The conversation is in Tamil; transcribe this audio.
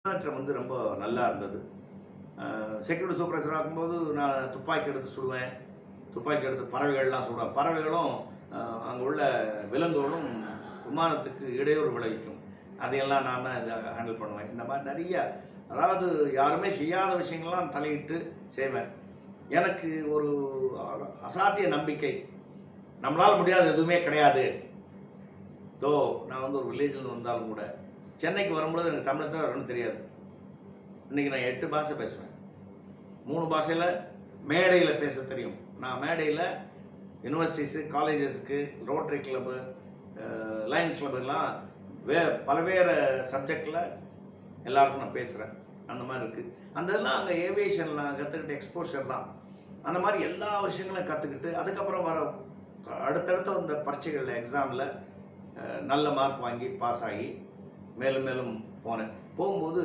முன்னேற்றம் வந்து ரொம்ப நல்லா இருந்தது. செக்யூரிட்டி சூப்பர்வைசராக இருக்கும்போது நான் துப்பாக்கி எடுத்து சுடுவேன். துப்பாக்கி எடுத்து பறவைகள்லாம் சுடுவேன். பறவைகளும் அங்கே உள்ள விலங்குகளும் விமானத்துக்கு இடையூறு விளைவிக்கும். அதையெல்லாம் நான் தான் இதை ஹேண்டில் பண்ணுவேன். இந்த மாதிரி நிறைய, அதாவது யாருமே செய்யாத விஷயங்கள்லாம் தலையிட்டு செய்வேன். எனக்கு ஒரு அசாத்திய நம்பிக்கை, நம்மளால் முடியாத எதுவுமே கிடையாது. நான் வந்து ஒரு வில்லேஜில் வந்தாலும் கூட சென்னைக்கு வரும்பொழுது எனக்கு தமிழை தவிர ஒன்றும் தெரியாது. இன்றைக்கி நான் 8 பாஷை பேசுவேன். 3 பாஷையில் மேடையில் பேச தெரியும். நான் மேடையில் யூனிவர்சிட்டிஸு, காலேஜஸுக்கு, ரோட்டரி கிளப்பு, லயன்ஸ் கிளப்புலாம் பல்வேறு சப்ஜெக்டில் எல்லாருக்கும் நான் பேசுகிறேன். அந்த மாதிரி இருக்குது. அந்த இதெல்லாம் அங்கே ஏவியேஷனில் நான் கற்றுக்கிட்ட எக்ஸ்போஷர் தான். அந்த மாதிரி எல்லா விஷயங்களையும் கற்றுக்கிட்டு அதுக்கப்புறம் வர அடுத்தடுத்த வந்த பரீட்சைகளில், எக்ஸாமில் நல்ல மார்க் வாங்கி பாஸ் ஆகி மேலும் மேலும் போனேன். போகும்போது